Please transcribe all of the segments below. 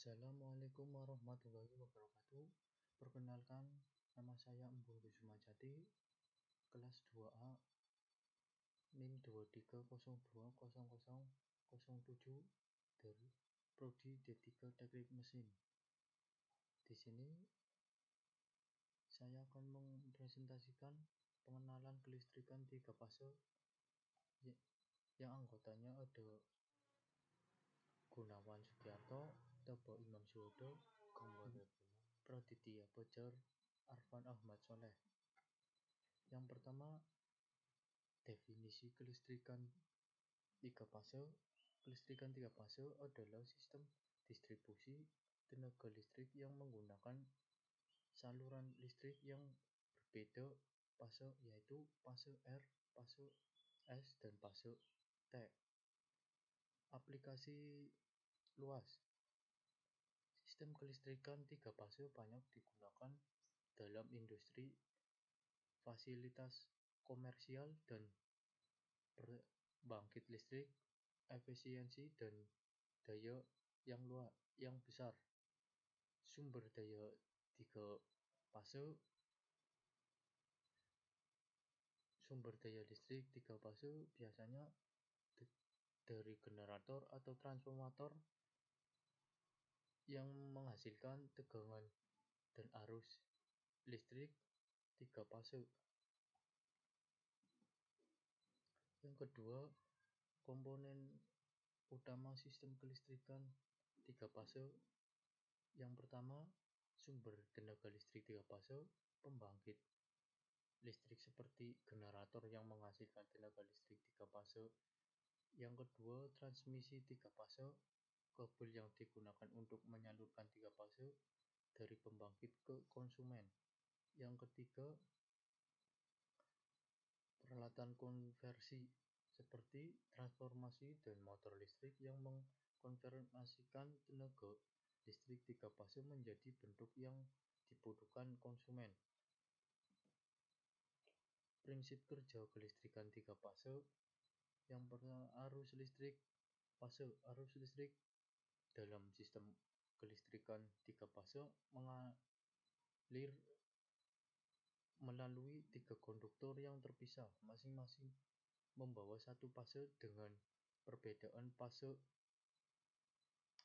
Assalamualaikum warahmatullahi wabarakatuh. Perkenalkan, nama saya Embul Kusumajati, kelas 2A, NIM 23020007 dari Prodi D3 Teknik Mesin. Di sini saya akan mempresentasikan pengenalan kelistrikan 3 fase yang anggotanya ada Gunawan Sugiarto, Tobo Imam Suwodo, Praditya Fajar, Arfan Ahmad Soleh. Yang pertama, definisi kelistrikan 3 fase. Kelistrikan 3 fase adalah sistem distribusi tenaga listrik yang menggunakan saluran listrik yang berbeda fase, yaitu fase R, fase S, dan fase T. Aplikasi luas. Sistem kelistrikan 3 fase banyak digunakan dalam industri, fasilitas komersial, dan pembangkit listrik, efisiensi dan daya yang besar. Sumber daya 3 fase. Sumber daya listrik 3 fase biasanya dari generator atau transformator yang menghasilkan tegangan dan arus listrik 3 fase. Yang kedua, komponen utama sistem kelistrikan 3 fase. Yang pertama, sumber tenaga listrik 3 fase, pembangkit listrik seperti generator yang menghasilkan tenaga listrik 3 fase. Yang kedua, transmisi 3 fase, kabel yang digunakan untuk menyalurkan 3 fase dari pembangkit ke konsumen. Yang ketiga, peralatan konversi seperti transformasi dan motor listrik yang mengkonversikan tenaga listrik 3 fase menjadi bentuk yang dibutuhkan konsumen. Prinsip kerja kelistrikan 3 fase. Yang pertama, arus listrik fase. Arus listrik dalam sistem kelistrikan 3 fase mengalir melalui 3 konduktor yang terpisah, masing-masing membawa satu fase dengan perbedaan fase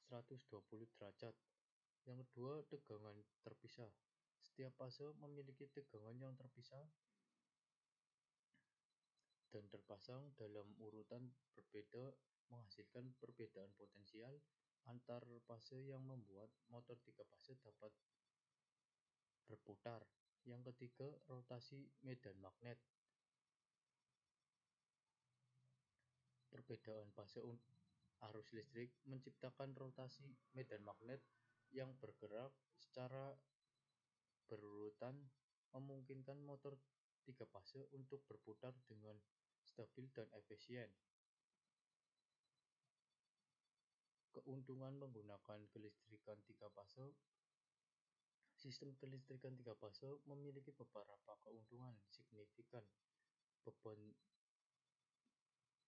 120 derajat. Yang kedua, tegangan terpisah. Setiap fase memiliki tegangan yang terpisah dan terpasang dalam urutan berbeda, menghasilkan perbedaan potensial antar fase yang membuat motor 3 fase dapat berputar. Yang ketiga, rotasi medan magnet. Perbedaan fase arus listrik menciptakan rotasi medan magnet yang bergerak secara berurutan, memungkinkan motor 3 fase untuk berputar dengan stabil dan efisien. Keuntungan menggunakan kelistrikan 3 fase. Sistem kelistrikan 3 fase memiliki beberapa keuntungan signifikan. Beban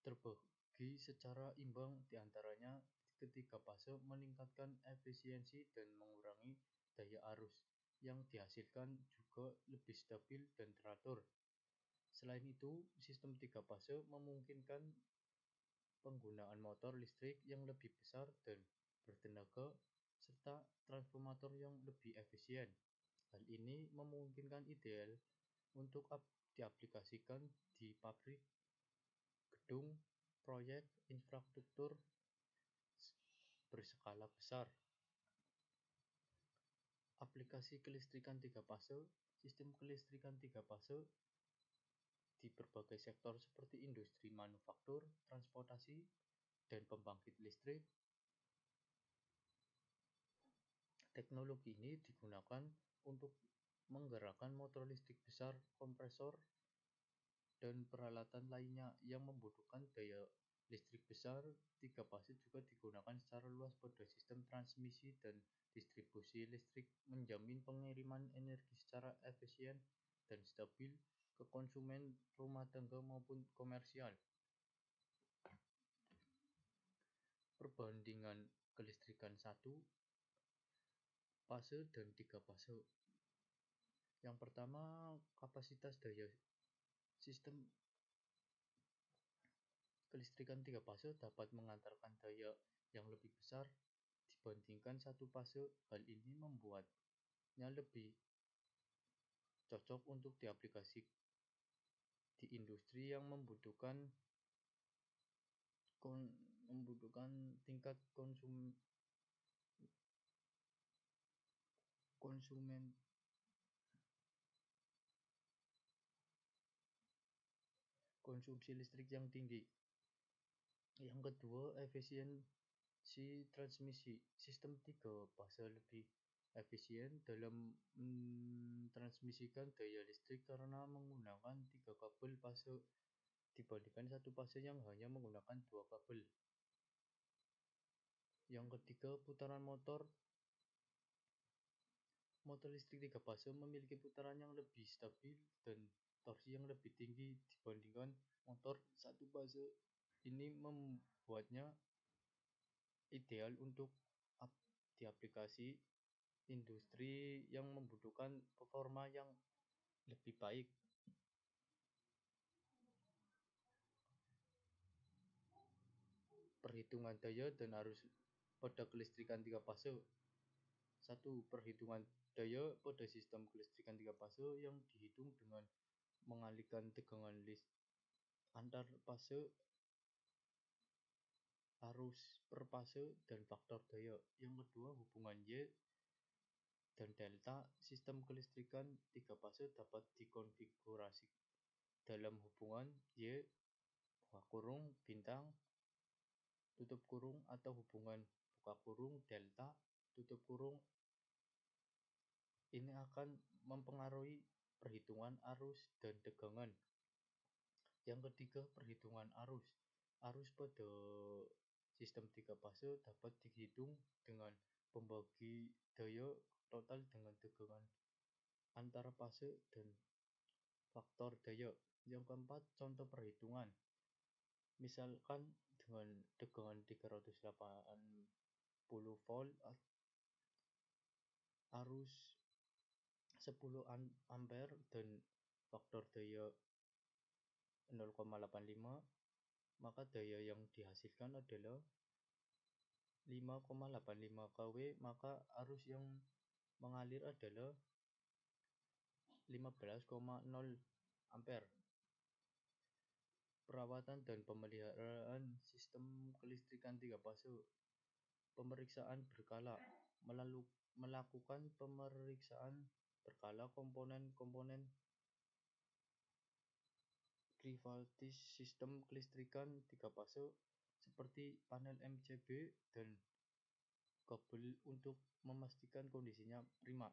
terbagi secara imbang, diantaranya ketiga fase meningkatkan efisiensi dan mengurangi daya arus yang dihasilkan juga lebih stabil dan teratur. Selain itu, sistem 3 fase memungkinkan penggunaan motor listrik yang lebih besar dan bertenaga, serta transformator yang lebih efisien. Hal ini memungkinkan ideal untuk diaplikasikan di pabrik, gedung, proyek infrastruktur berskala besar. Aplikasi kelistrikan 3 fase. Sistem kelistrikan 3 fase di berbagai sektor seperti industri manufaktur, transportasi, dan pembangkit listrik. Teknologi ini digunakan untuk menggerakkan motor listrik besar, kompresor, dan peralatan lainnya yang membutuhkan daya listrik besar. 3 fase juga digunakan secara luas pada sistem transmisi dan distribusi listrik, menjamin pengiriman energi secara efisien dan stabil ke konsumen rumah tangga maupun komersial. Perbandingan kelistrikan 1 fase dan 3 fase. Yang pertama, kapasitas daya sistem kelistrikan 3 fase dapat mengantarkan daya yang lebih besar dibandingkan satu fase. Hal ini membuatnya lebih cocok untuk diaplikasikan di industri yang membutuhkan tingkat konsumsi listrik yang tinggi. Yang kedua, efisiensi transmisi. Sistem 3 fase lebih efisien dalam mentransmisikan daya listrik karena menggunakan 3 kabel fase dibandingkan satu fase yang hanya menggunakan 2 kabel. Yang ketiga, putaran motor. Motor listrik 3 fase memiliki putaran yang lebih stabil dan torsi yang lebih tinggi dibandingkan motor satu fase. Ini membuatnya ideal untuk diaplikasi industri yang membutuhkan performa yang lebih baik. Perhitungan daya dan arus pada kelistrikan 3 fase. 1. Perhitungan daya pada sistem kelistrikan 3 fase yang dihitung dengan mengalihkan tegangan antar fase, arus per fase, dan faktor daya. Yang kedua, hubungan Y dan delta. Sistem kelistrikan 3 fase dapat dikonfigurasi dalam hubungan Y bintang tutup kurung atau hubungan buka kurung delta tutup kurung. Ini akan mempengaruhi perhitungan arus dan tegangan. Yang ketiga, perhitungan arus. Arus pada sistem 3 fase dapat dihitung dengan membagi daya total dengan tegangan antara fase dan faktor daya. Yang keempat, contoh perhitungan. Misalkan dengan tegangan 380 volt, arus 10 ampere dan faktor daya 0,85, maka daya yang dihasilkan adalah 5,85 kW, maka arus yang mengalir adalah 15,0 ampere. Perawatan dan pemeliharaan sistem kelistrikan 3 fase. Pemeriksaan berkala. Melakukan pemeriksaan berkala komponen-komponen kritis sistem kelistrikan 3 fase seperti panel MCB dan kabel untuk memastikan kondisinya prima.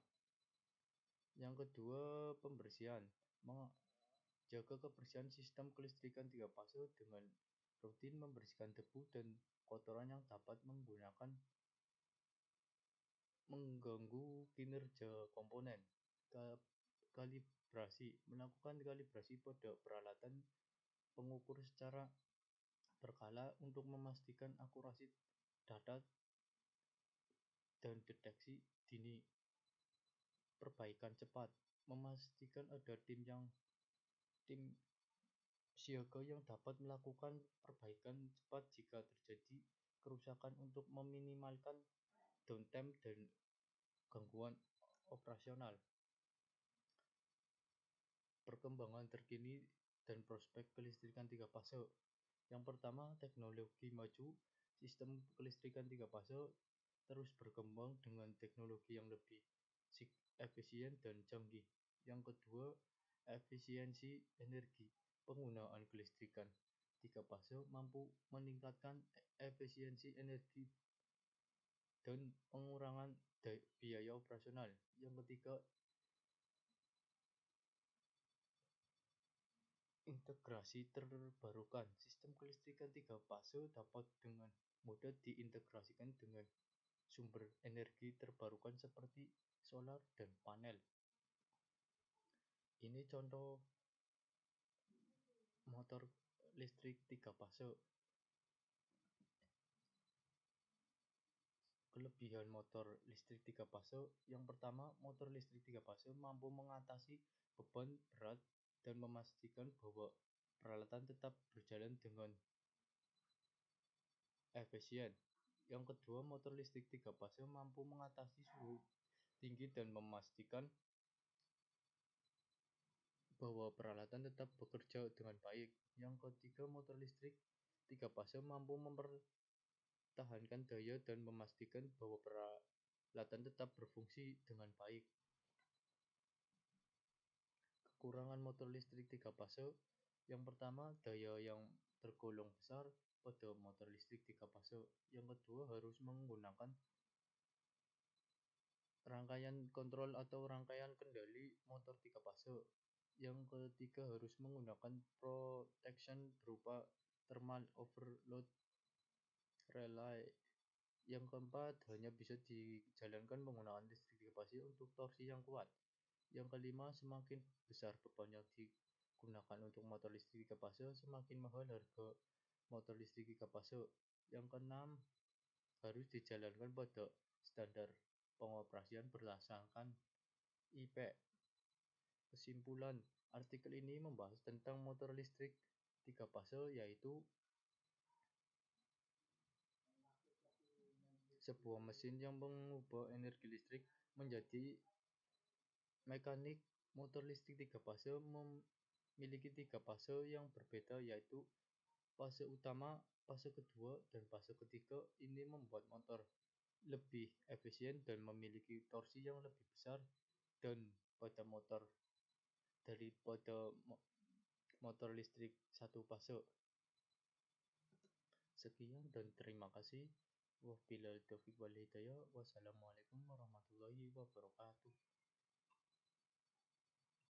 Yang kedua, pembersihan. Menjaga kebersihan sistem kelistrikan 3 fase dengan rutin membersihkan debu dan kotoran yang dapat mengganggu kinerja komponen. Kalibrasi. Melakukan kalibrasi pada peralatan pengukur secara berkala untuk memastikan akurasi data dan deteksi dini. Perbaikan cepat. Memastikan ada tim siaga yang dapat melakukan perbaikan cepat jika terjadi kerusakan untuk meminimalkan downtime dan gangguan operasional. Perkembangan terkini dan prospek kelistrikan 3 fase. Yang pertama, teknologi maju. Sistem kelistrikan 3 fase terus berkembang dengan teknologi yang lebih efisien dan canggih. Yang kedua, efisiensi energi. Penggunaan kelistrikan 3 fase mampu meningkatkan efisiensi energi dan pengurangan biaya operasional. Yang ketiga, integrasi terbarukan. Sistem kelistrikan 3 fase dapat dengan mudah diintegrasikan dengan sumber energi terbarukan seperti solar dan panel. Ini contoh motor listrik 3 fase. Kelebihan motor listrik 3 fase. Yang pertama, motor listrik 3 fase mampu mengatasi beban berat dan memastikan bahwa peralatan tetap berjalan dengan efisien. Yang kedua, motor listrik 3 fase mampu mengatasi suhu tinggi dan memastikan bahwa peralatan tetap bekerja dengan baik. Yang ketiga, motor listrik 3 fase mampu mempertahankan daya dan memastikan bahwa peralatan tetap berfungsi dengan baik. Kekurangan motor listrik 3 fase. Yang pertama, daya yang tergolong besar pada motor listrik 3 fase. Yang kedua, harus menggunakan rangkaian kontrol atau rangkaian kendali motor 3 fase. Yang ketiga, harus menggunakan protection berupa thermal overload relay. Yang keempat, hanya bisa dijalankan menggunakan listrik 3 fase untuk torsi yang kuat. Yang kelima, semakin besar beban yang digunakan untuk motor listrik 3 fase, semakin mahal harga motor listrik 3 fase. Yang keenam, harus dijalankan pada standar pengoperasian berdasarkan IP. Kesimpulan, artikel ini membahas tentang motor listrik 3 fase, yaitu sebuah mesin yang mengubah energi listrik menjadi mekanik. Motor listrik 3 fase memiliki 3 fase yang berbeda, yaitu fase utama, fase kedua, dan fase ketiga. Ini membuat motor lebih efisien dan memiliki torsi yang lebih besar dan pada motor daripada motor listrik satu fase. Sekian dan terima kasih. Wabillahi taufiq wal hidayah. Wassalamualaikum warahmatullahi wabarakatuh.